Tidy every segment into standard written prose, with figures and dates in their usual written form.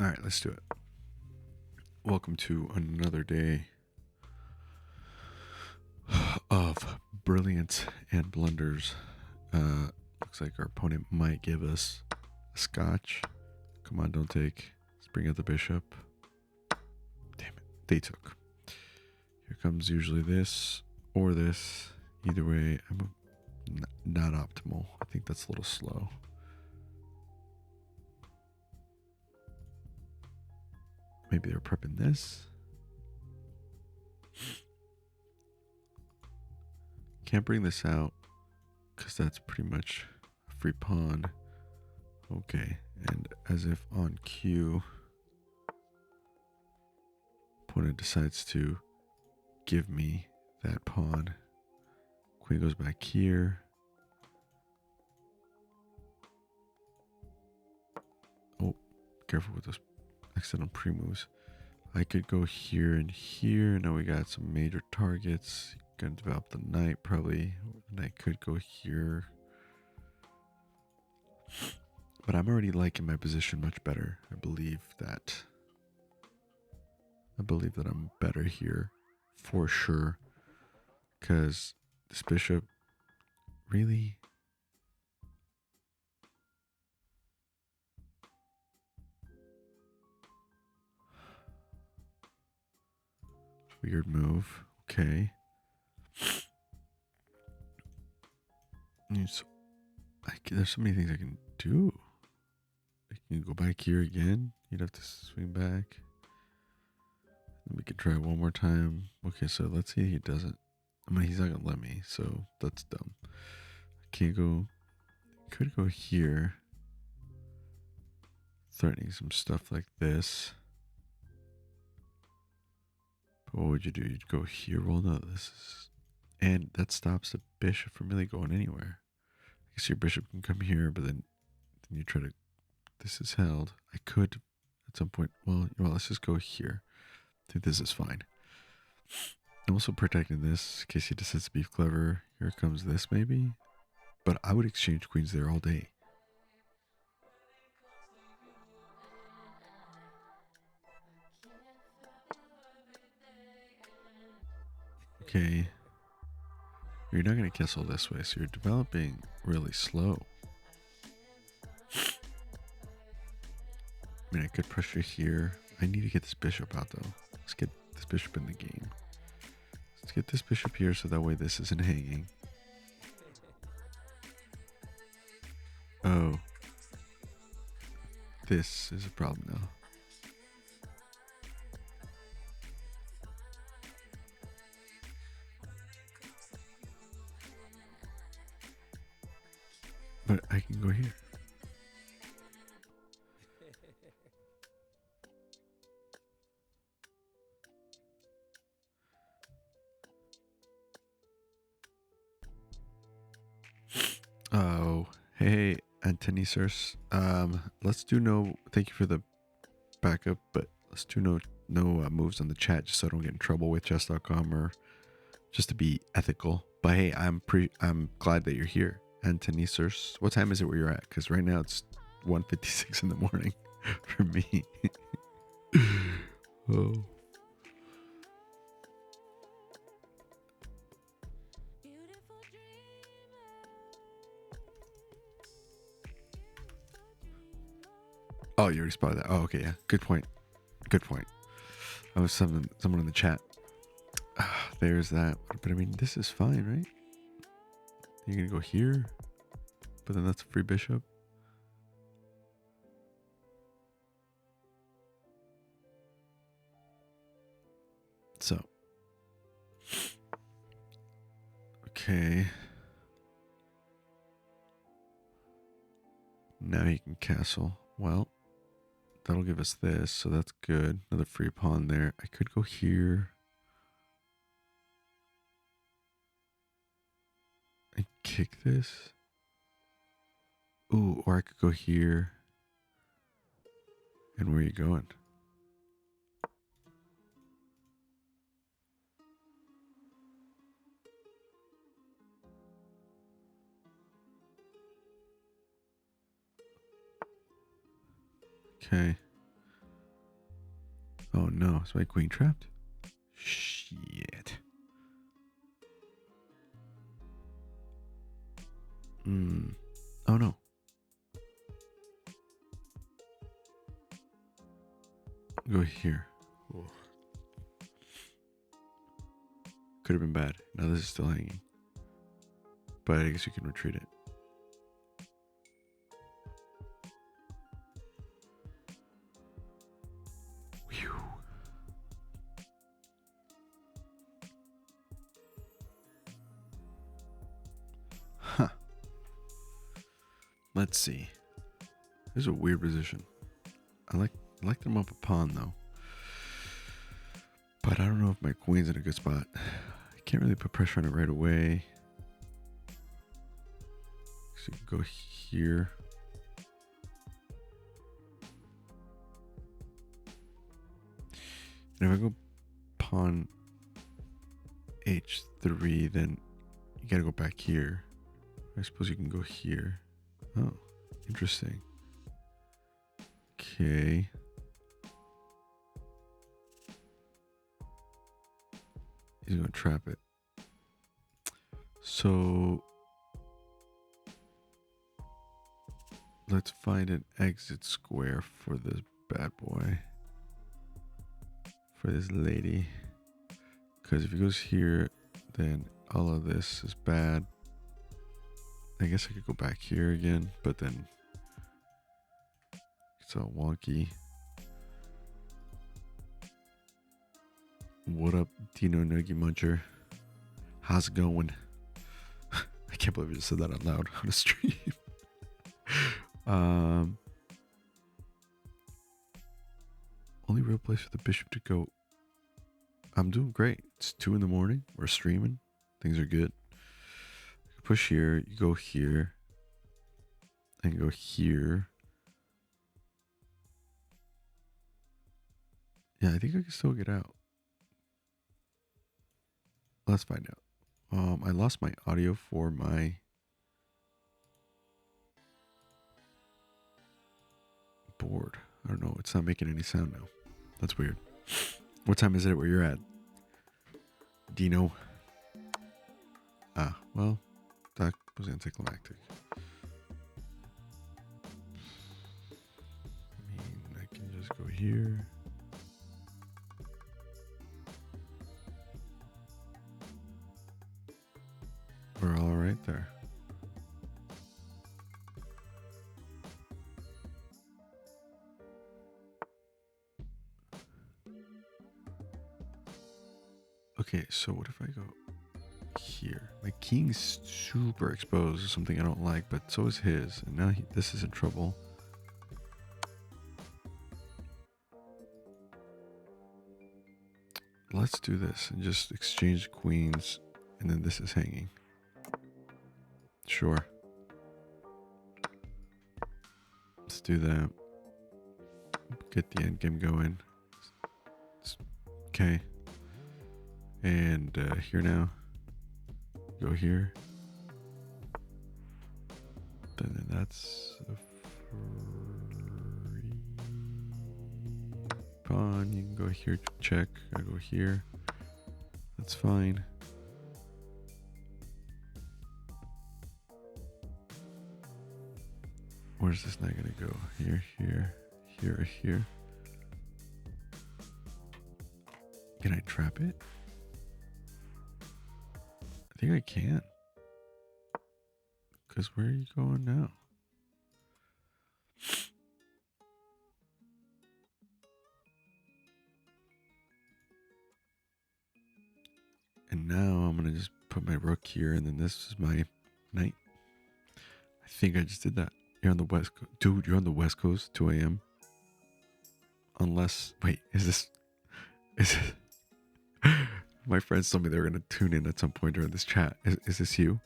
All right, let's do it. Welcome to another day of brilliance and blunders. Looks like our opponent might give us a scotch. Come on, don't take. Let's bring out the bishop. Damn it, they took. Here comes usually this or this. Either way, I'm not optimal. I think that's a little slow. Maybe they're prepping this. Can't bring this out because that's pretty much a free pawn. Okay, and as if on cue, opponent decides to give me that pawn. Queen goes back here. Oh, careful with those accidental pre-moves. I could go here and here. Now we got some major targets. Gonna develop the knight probably. The knight could go here. But I'm already liking my position much better. I believe that I'm better here for sure. Because this bishop really... Weird move. Okay. There's so many things I can do. I can go back here again. You'd have to swing back. Then we could try one more time. Okay, so let's see if he doesn't. I mean, he's not gonna let me, so that's dumb. I can't go. Could go here. Threatening some stuff like this. But what would you do? You'd go here. Well, no, this is... And that stops the bishop from really going anywhere. I guess your bishop can come here, but then you try to... This is held. I could, at some point... Well, let's just go here. I think this is fine. I'm also protecting this in case he decides to be clever. Here comes this, maybe. But I would exchange queens there all day. Okay. You're not going to castle this way, so you're developing really slow. I mean, I could pressure here. I need to get this bishop out, though. Let's get this bishop in the game. Let's get this bishop here so that way this isn't hanging. Oh. This is a problem now. But I can go here. Oh, hey, Antonisers. Let's do no. Thank you for the backup, but let's do no moves on the chat just so I don't get in trouble with chess.com or just to be ethical. But hey, I'm glad that you're here, Antonisers. What time is it where you're at? Because right now it's 1:56 in the morning for me. Oh. Oh, you already spotted that. Oh, okay, yeah. Good point. Good point. I was someone in the chat. There's that. But I mean, this is fine, right? You're gonna go here, but then that's a free bishop. So, okay. Now he can castle. Well, that'll give us this, so that's good. Another free pawn there. I could go here. And kick this. Ooh, or I could go here. And where are you going? Okay. no, is my queen trapped? Shit. Oh no. Go here. Oh. Could have been bad. Now this is still hanging. But I guess you can retreat it. Whew. Huh. Let's see. This is a weird position. I like them up a pawn though. But I don't know if my queen's in a good spot. I can't really put pressure on it right away. So you can go here. And if I go pawn h3, then you gotta go back here. I suppose you can go here. Oh, interesting. Okay. He's gonna trap it. So let's find an exit square for this bad boy. For this lady. Because if he goes here, then all of this is bad. I guess I could go back here again, but then it's all wonky. What up, Dino Nuggy Muncher? How's it going? I can't believe I just said that out loud on a stream. Only real place for the bishop to go. I'm doing great. It's 2 a.m. We're streaming. Things are good. You push here. You go here. And go here. Yeah, I think I can still get out. Let's find out. I lost my audio for my board. I don't know. It's not making any sound now. That's weird. What time is it where you're at, Dino? Ah, well, that was anticlimactic. I mean, I can just go here. We're all right there. Okay, so what if I go here? My king's super exposed, something I don't like, but so is his. And now this is in trouble. Let's do this and just exchange queens, and then this is hanging. Sure. Let's do that. Get the end game going. Okay. And here now. Go here. Then that's a free pawn. You can go here to check. I go here. That's fine. Where's this knight gonna go? Here, here, here, here. Can I trap it? I think I can. Because where are you going now? And now I'm going to just put my rook here, and then this is my knight. I think I just did that. You're on the west coast. Dude, you're on the west coast, 2 a.m. Unless, wait, is this... My friends told me they were going to tune in at some point during this chat. Is this you?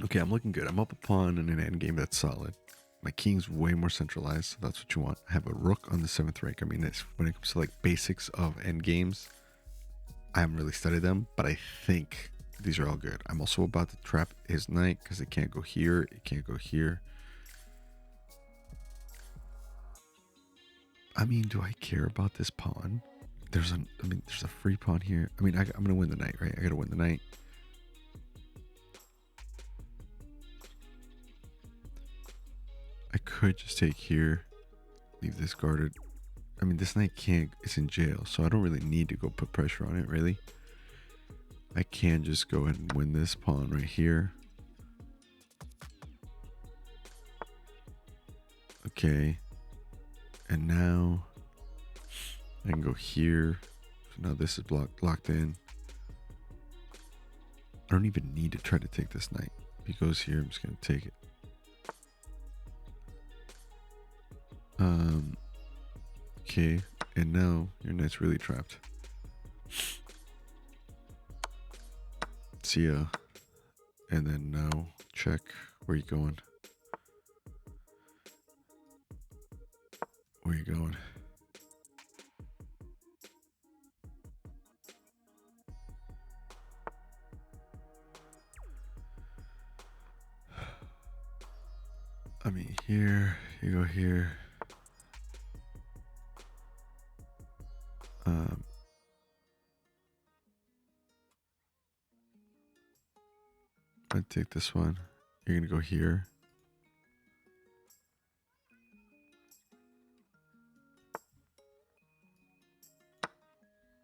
Okay, I'm looking good. I'm up a pawn in an endgame that's solid. My king's way more centralized, so that's what you want. I have a rook on the 7th rank. I mean, when it comes to like basics of endgames, I haven't really studied them, but I think these are all good. I'm also about to trap his knight because it can't go here. It can't go here. I mean, do I care about this pawn? There's a free pawn here. I mean, I'm gonna win the knight, right? I gotta win the knight. I could just take here, leave this guarded. I mean, this knight can't, it's in jail, so I don't really need to go put pressure on it, really. I can just go ahead and win this pawn right here. Okay. And now I can go here. So now this is locked in. I don't even need to try to take this knight. If he goes here, I'm just going to take it. Okay, and now your knight's really trapped. See ya. And then now check. Where you going? Where you going? I mean, here, you go here. I take this one. You're gonna go here.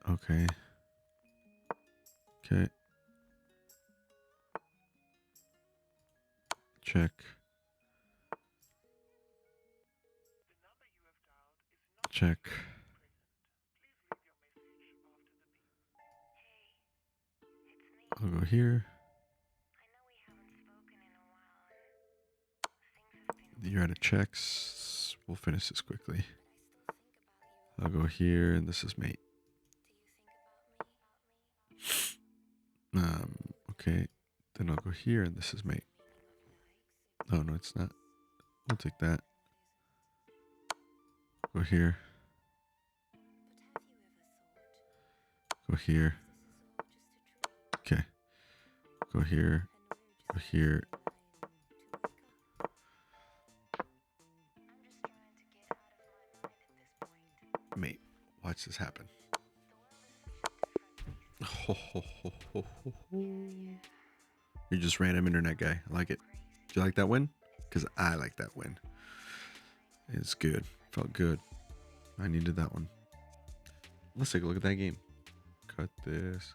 Okay. Okay. Check. Check. I'll go here. You're out of checks. We'll finish this quickly. I'll go here, and this is mate. Okay. Then I'll go here, and this is mate. Oh, no, it's not. We'll take that. Go here. Go here. Okay. Go here. Go here. Mate, watch this happen. You're just random internet guy. I like it. Do you like that win? Because I like that win. It's good. Felt good. I needed that one. Let's take a look at that game. Cut this.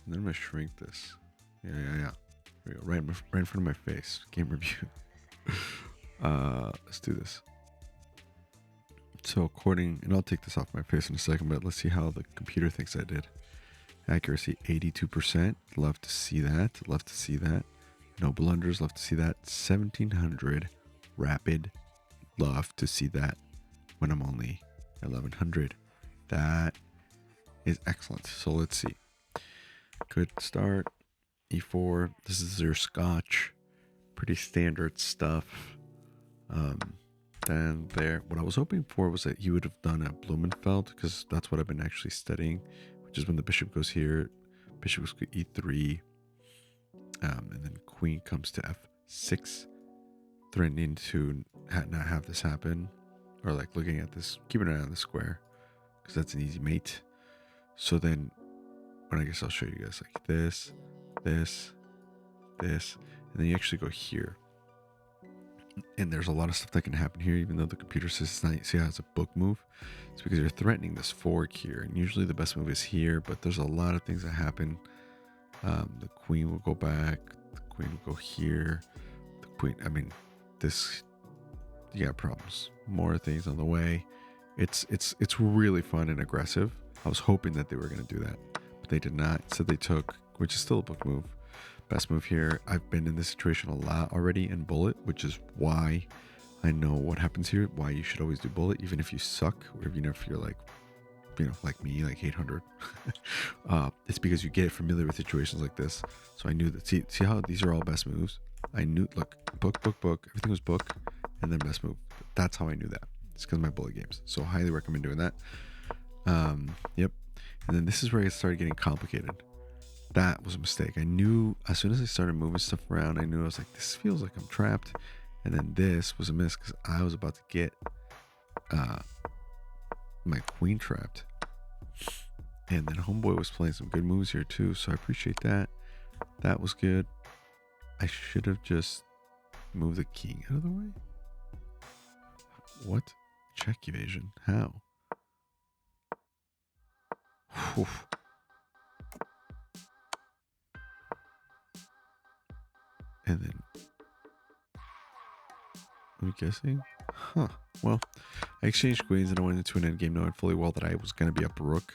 And then I'm going to shrink this. Yeah. Here we go. Right in front of my face. Game review. Let's do this. So and I'll take this off my face in a second, but let's see how the computer thinks I did. Accuracy 82%. Love to see that. Love to see that. No blunders. Love to see that. 1700 rapid. Love to see that when I'm only 1100. That is excellent. So let's see. Good start. E4. This is your scotch. Pretty standard stuff. Then there, what I was hoping for was that he would have done a Blumenfeld, because that's what I've been actually studying, which is when the bishop goes here, bishop goes to E3, and then queen comes to F6, threatening to not have this happen, or like looking at this, keeping an eye on the square, because that's an easy mate. So then, I guess I'll show you guys like this, and then you actually go here. And there's a lot of stuff that can happen here, even though the computer says it's not. See how it's a book move? It's because you're threatening this fork here. And usually the best move is here, but there's a lot of things that happen. The queen will go back. The queen will go here. The queen, you got problems. More things on the way. It's really fun and aggressive. I was hoping that they were going to do that, but they did not. So they took, which is still a book move. Best move here. I've been in this situation a lot already in bullet, which is why I know what happens here, why you should always do bullet, even if you suck, or even if you're like, like me, like 800. It's because you get familiar with situations like this. So I knew that. See how these are all best moves? I knew, look, book. Everything was book, and then best move. That's how I knew that. It's because of my bullet games. So I highly recommend doing that. Yep. And then this is where it started getting complicated. That was a mistake. I knew as soon as I started moving stuff around, I knew I was like, this feels like I'm trapped. And then this was a miss because I was about to get my queen trapped. And then homeboy was playing some good moves here too, so I appreciate that. That was good. I should have just moved the king out of the way. What? Check evasion? How? Whew. And then, I'm guessing? Huh. Well, I exchanged queens and I went into an endgame knowing fully well that I was going to be up rook.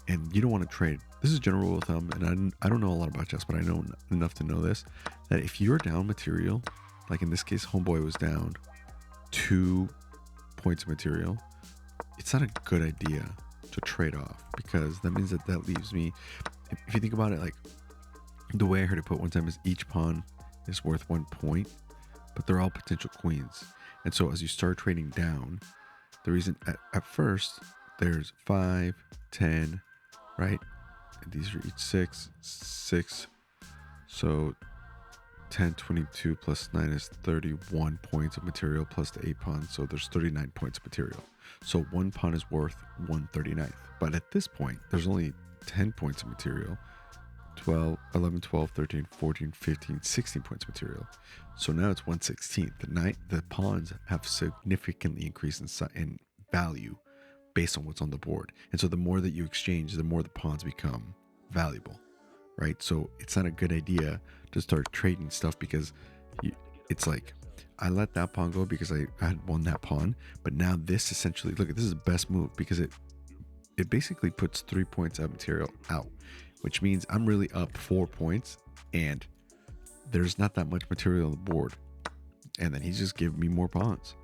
And you don't want to trade. This is general rule of thumb, and I don't know a lot about chess, but I know enough to know this, that if you're down material, like in this case, homeboy was down 2 points of material, it's not a good idea to trade off, because that means that leaves me, if you think about it, like the way I heard it put one time is each pawn is worth 1 point, but they're all potential queens. And so as you start trading down, the reason at first there's 5, 10, right? And these are each 6. So 10, 22 plus 9 is 31 points of material plus the 8 pawns. So there's 39 points of material. So 1 pawn is worth 1/39th. But at this point, there's only 10 points of material. 12, 11, 12, 13, 14, 15, 16 points of material. So now it's 1/16th. The pawns have significantly increased in value based on what's on the board. And so the more that you exchange, the more the pawns become valuable, right? So it's not a good idea to start trading stuff, because it's like, I let that pawn go because I had won that pawn, but now this essentially, look, this is the best move, because it basically puts 3 points of material out, which means I'm really up 4 points and there's not that much material on the board. And then he's just giving me more pawns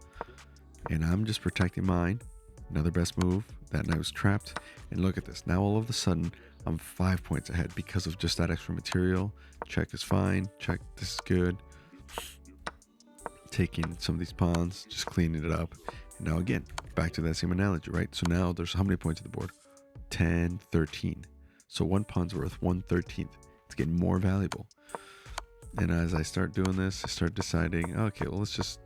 and I'm just protecting mine. Another best move. That knight was trapped. And look at this. Now all of a sudden, I'm 5 points ahead because of just that extra material. Check is fine. Check, this is good. Taking some of these pawns, just cleaning it up. And now again, back to that same analogy, right? So now there's how many points on the board? 10, 13. So 1 pawn's worth 1/13th. It's getting more valuable. And as I start doing this, I start deciding, okay, well, let's just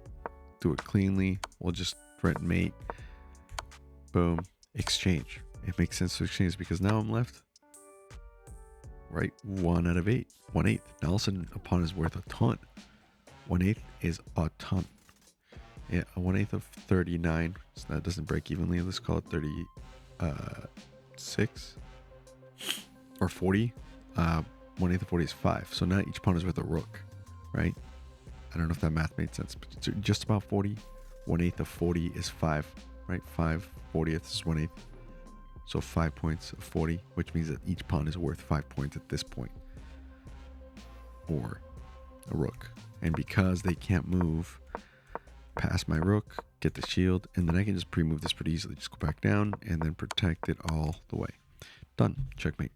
do it cleanly. We'll just threaten mate. Boom, exchange. It makes sense to exchange because now I'm left, right, 1 out of 8, 1/8. Now all of a sudden a pawn is worth a ton. 1/8 is a ton. Yeah, a 1/8 of 39, so that doesn't break evenly. Let's call it 36 or 40. 1/8 of 40 is 5. So now each pawn is worth a rook, right? I don't know if that math made sense, but it's just about 40. 1/8 of 40 is 5, right? 5/40 is 1/8. So 5 points of 40, which means that each pawn is worth 5 points at this point. Or a rook. And because they can't move past my rook, get the shield, and then I can just pre-move this pretty easily. Just go back down and then protect it all the way. Done. Checkmate.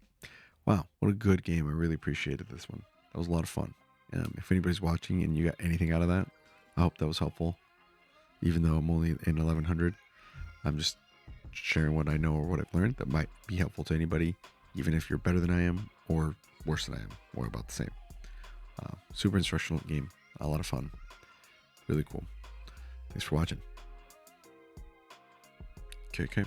Wow, what a good game. I really appreciated this one. That was a lot of fun. If anybody's watching and you got anything out of that, I hope that was helpful. Even though I'm only in 1100, I'm just sharing what I know or what I've learned that might be helpful to anybody, even if you're better than I am or worse than I am, or about the same. Super instructional game. A lot of fun. Really cool. Thanks for watching. Okay.